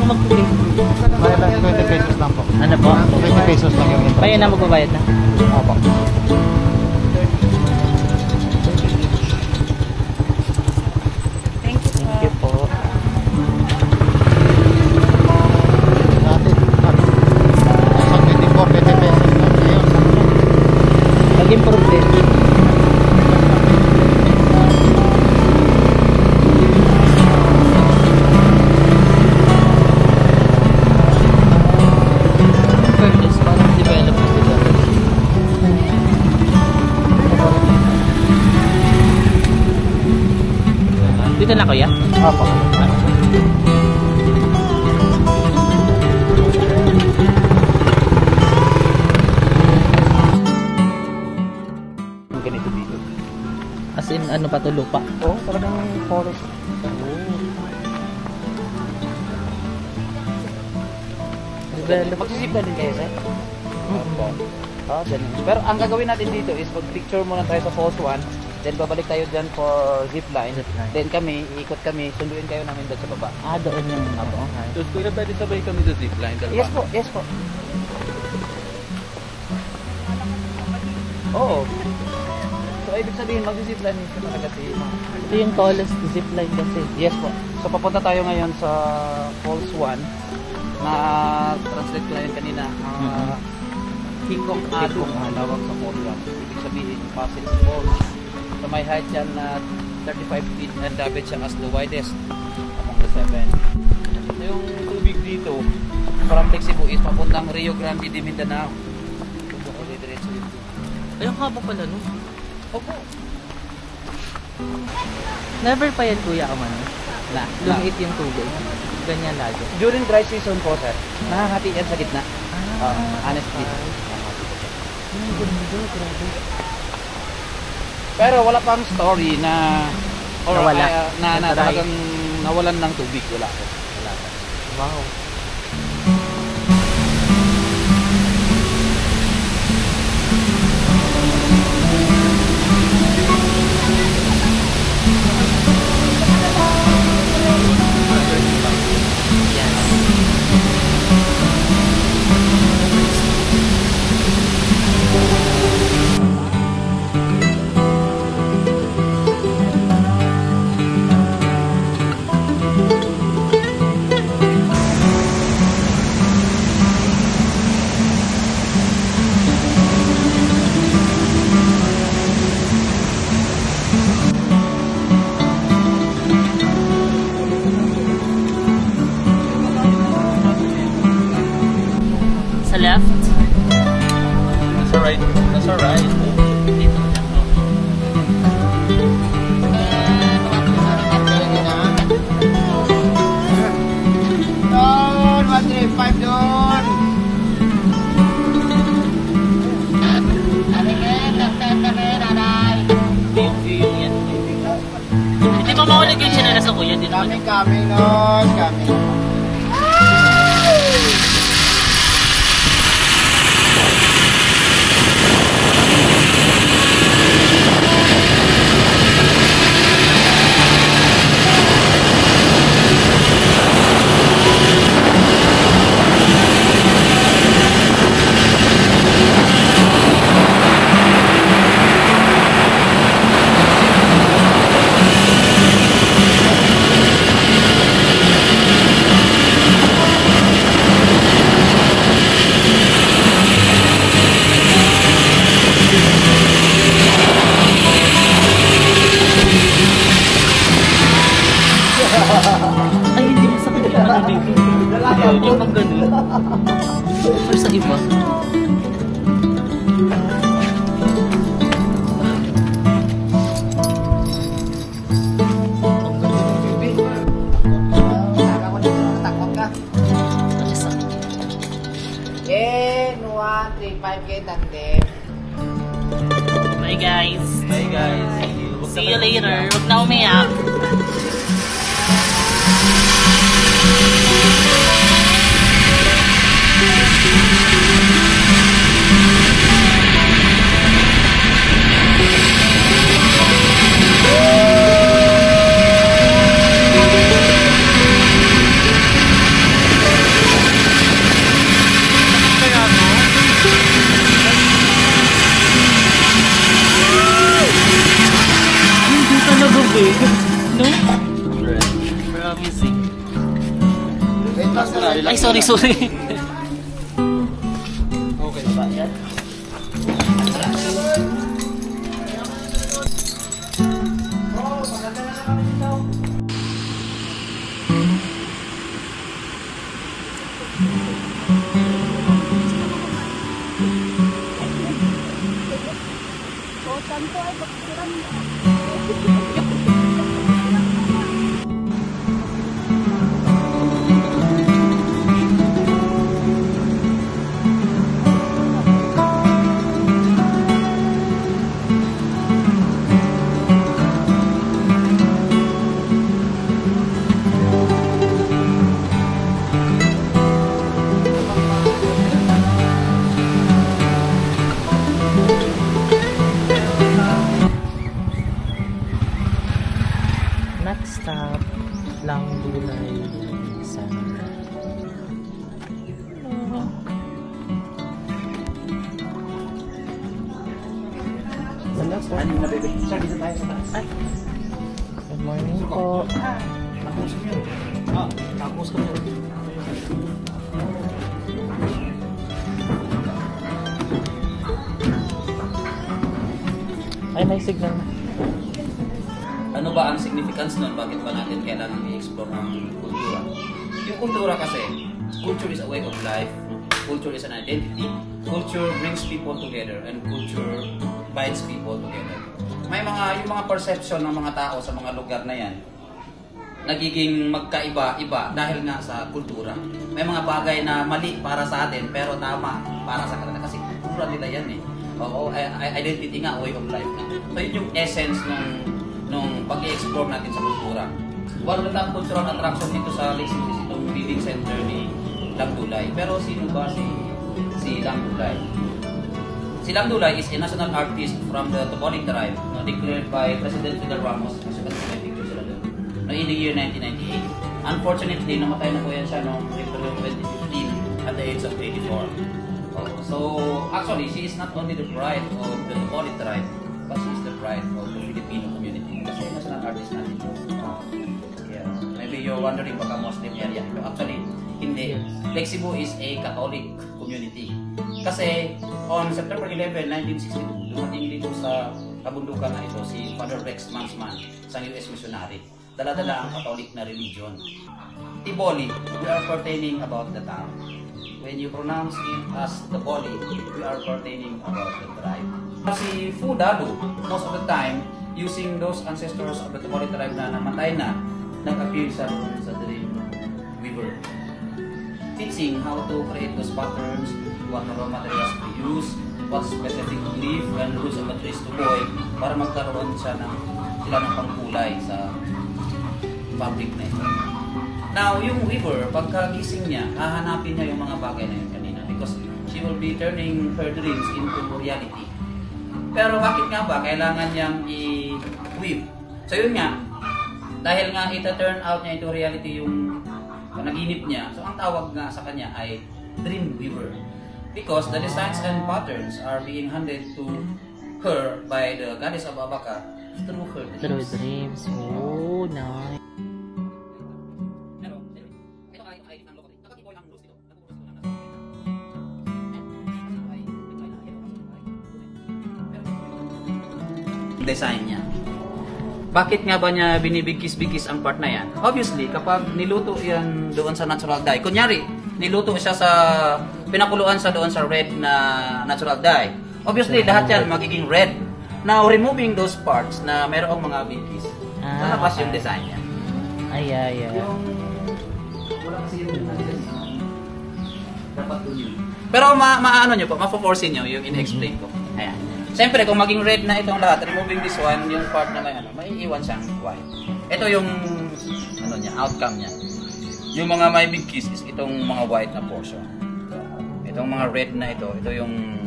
mag-Facebook? Bayad lang 20 pesos lang po. Ano po? 20 pesos lang yung intro. Bayan na magbabayad na. Opo. Thank you po. Dati, isang 24, 20 pesos lang. Ngayon, Mag-improve din. Fairness, parang develop na sila. Dito na kuya? opo. Ganito dito. As in, ano pa to, lupa? Oo, talagang forest. Develop. Magsisip na din kayo, sir? Opo. Ah, ganun. Pero ang gagawin natin dito is mag-picture muna tayo sa Falls 1, then babalik tayo dyan for zipline. Then kami, iikot kami, sunduin kayo namin doon sa baba. Ah, doon yung ano. So, kuya, pwede sabay kami sa zipline, dalawa? Yes po, yes po. Oo. So, ibig sabihin, mag-zipline ka talaga si Ito yung tallest zipline kasi. Yes po. So, papunta tayo ngayon sa Falls 1 na translate ko na yun kanina. Hikong Adong ang tawag sa Falls 1. Ibig sabihin, Pasig Falls. So, may height yan na 35 feet and dapat siya as the widest among the 7. So, yung tubig dito, from Lake Cebu is papuntang Rio Grande de Mindanao. Diretso dito. Ay, ang haba pala no? Opo. Never pa yan kuya ang ano? Lumiit yung tubig. Ganyan lagi. During dry season po, sir, nakahati yan sa gitna. Honestly. Pero wala pang story na Nawala. Na Na-dry. talagang nawalan ng tubig. Wala po. Wala po. Wow. Sa left? Nasa right. Nasa right. Dito na to. Doon! 135 doon! View yan. Hindi pa maulig yung sinala sa kuya. Dito Coming, coming, Lord! Coming. Ay, hindi masakit yung ano dito. Yung pang ganun. Pero sa iba. Ay, sakit. 135K tandem. Bye guys. Hey guys. See you later. Huwag na umiyak. eh. No? Red. Promising. Wait lang sir. Ay, sorry. Okay ba yan? Next stop, Langdulay Center. Wala po. Ay. Good morning po. Tapos kami. Ay, may signal na. Ano ba ang significance nun? Bakit ba natin kailangan i-explore ang kultura? Yung kultura kasi, culture is a way of life, culture is an identity, culture brings people together, and culture binds people together. May yung mga perception ng mga tao sa mga lugar na yan, nagiging magkaiba-iba dahil nga sa kultura. May mga bagay na mali para sa atin, pero tama para sa kanila kasi kultura nila yan eh. Oo, identity nga, way of life nga. So yun yung essence nung pag-i-explore natin sa kultura. One of the top cultural attraction dito sa Lake City is itong reading center ni Langdulay. Pero sino ba si Langdulay? Si Langdulay is a national artist from the Toboli tribe, declared by President Fidel Ramos, as you can see my picture sila doon, in the year 1998. Unfortunately, namatay na po yan siya noong April 2015 at the age of 84. So, actually, she is not only the bride of the Toboli tribe, but she is the bride of the Filipino community. Kasi national artist natin yun. Yeah. Maybe you're wondering baka Muslim area. Pero actually, hindi. Lake Cebu is a Catholic community. Kasi on September 11, 1962, dumating dito sa kabundukan na ito si Father Rex Mansman, isang US missionary. Dala-dala ang Catholic na religion. Tiboli, we are pertaining about the town. When you pronounce it as the body, we are pertaining about the tribe. Si Fudalo, most of the time, using those ancestors of the Toboli tribe na namatay na, nag-appear sa Dream Weaver. Teaching how to create those patterns, what raw materials to use, what specific leaf and roots of the trees to boy para magkaroon sila ng pangkulay sa fabric na ito. Now, yung weaver, pagkagising niya, hahanapin niya yung mga bagay na yun kanina because she will be turning her dreams into reality. Pero bakit nga ba kailangan niyang i-weave? So yun nga, dahil nga ita-turn out niya into reality yung panaginip niya, so ang tawag nga sa kanya ay dream weaver. Because the designs and patterns are being handed to her by the goddess of Abaka through her dreams. Through dreams. Oh, nice. Design niya. Bakit nga ba niya binibigkis-bigkis ang part na yan? Obviously, kapag niluto yan doon sa natural dye, kunyari, niluto siya sa, pinakuluan sa doon sa red na natural dye, obviously, lahat yan magiging red. Now, removing those parts na mayroong mga bigkis, lalabas yung design niya. Ay. Wala kasi yung dapat yun. Pero maano nyo po, mapop-force nyo yung in-explain ko. Ayan. Siyempre, kung maging red na itong lahat, removing this one, yung part na may iwan siyang white. Ito yung outcome niya. Yung mga may big kiss is itong mga white na portion. Itong mga red na ito yung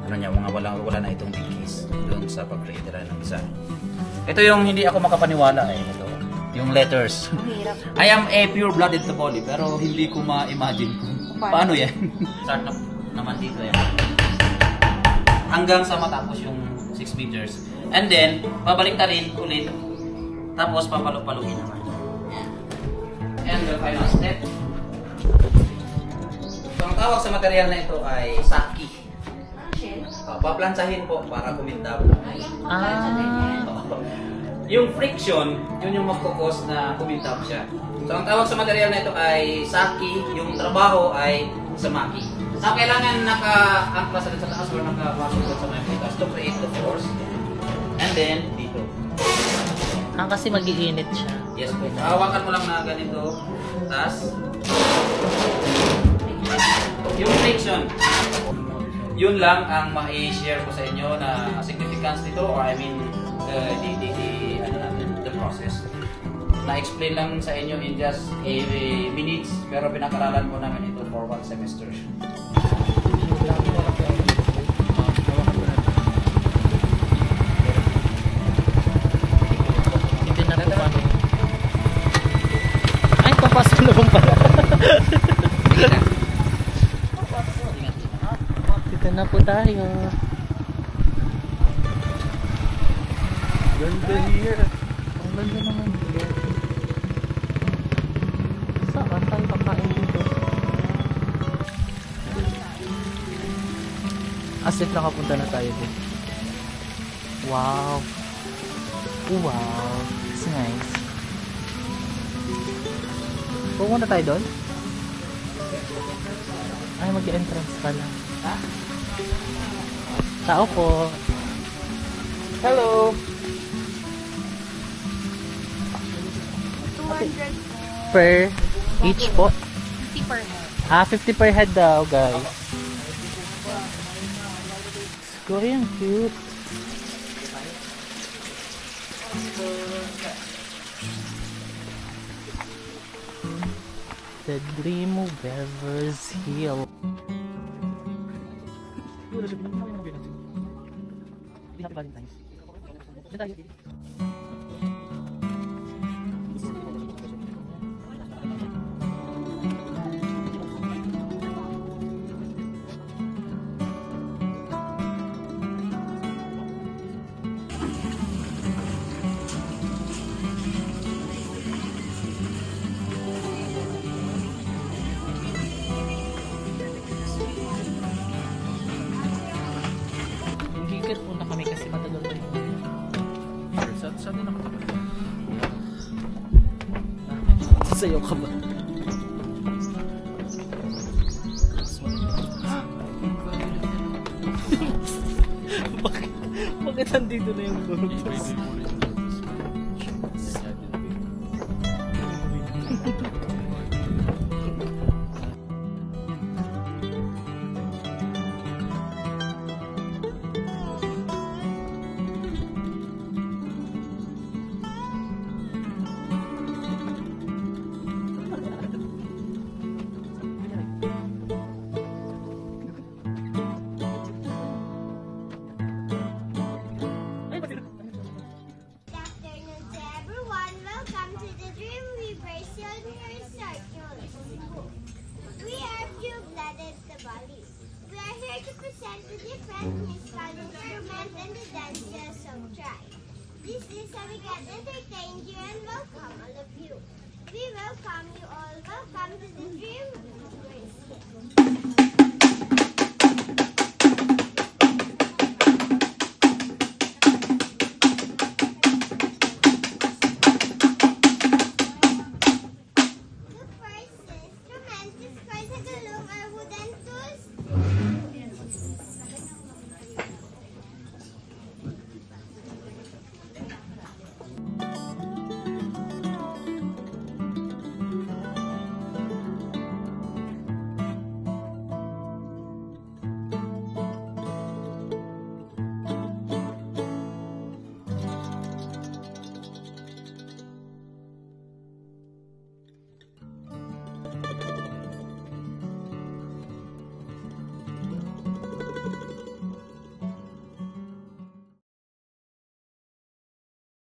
mga wala na itong big kiss doon sa pag-create ng design. Ito yung hindi ako makapaniwala ito. Yung letters. I am a pure-blooded Toboli, pero hindi ko ma-imagine paano yan. Start na naman dito yan. Hanggang sa matapos yung 6 meters. And then, babalik na rin ulit Tapos papalo-paluin naman. Yan. And the final step. So ang tawag sa material na ito ay saki. Paplansahin po para kumintab. Yung friction, yun yung magkukos na kumintab siya. So ang tawag sa material na ito ay saki, yung trabaho ay samaki. So kailangan naka-angkla sa taas or nakapasok sa mga pitas to create the force. And then, dito. Kasi mag-iinit siya. Yes po. Hawakan mo lang na ganito. Tapos, yung friction, yun lang ang ma-share ko sa inyo na significance nito or I mean, the process. Na-explain lang sa inyo in just minutes pero pinakaralan ko namin ito for 1 semester. Hindi na po kami. Ay, papasok na bang pala? Dito na po tayo. Ganda here. Ang ganda naman dito. Saan tayo kakain dito? As if nakapunta na tayo dito. Wow. Wow. It's nice. Pumunta tayo doon? Ay, mag-entrance pala. Tao po. Hello! 200 Per each po? 50 per head. 50 per head daw, guys. Korean cute. The Dream of Beavers Hill. Happy Valentine's. Gigat muna kami kasi matagal pa yun. Saan din ako tapos? Sayo ka ba? Bakit nandito na yung burgos? Afternoon to everyone. Welcome to the Dream Weaver Senior Circle. We are Blue-Blooded Tabalis. We are here to present the different musical instruments and the dances of tribe. This is how we can entertain you and welcome all of you. We welcome you all. Welcome to the Dream Weaver.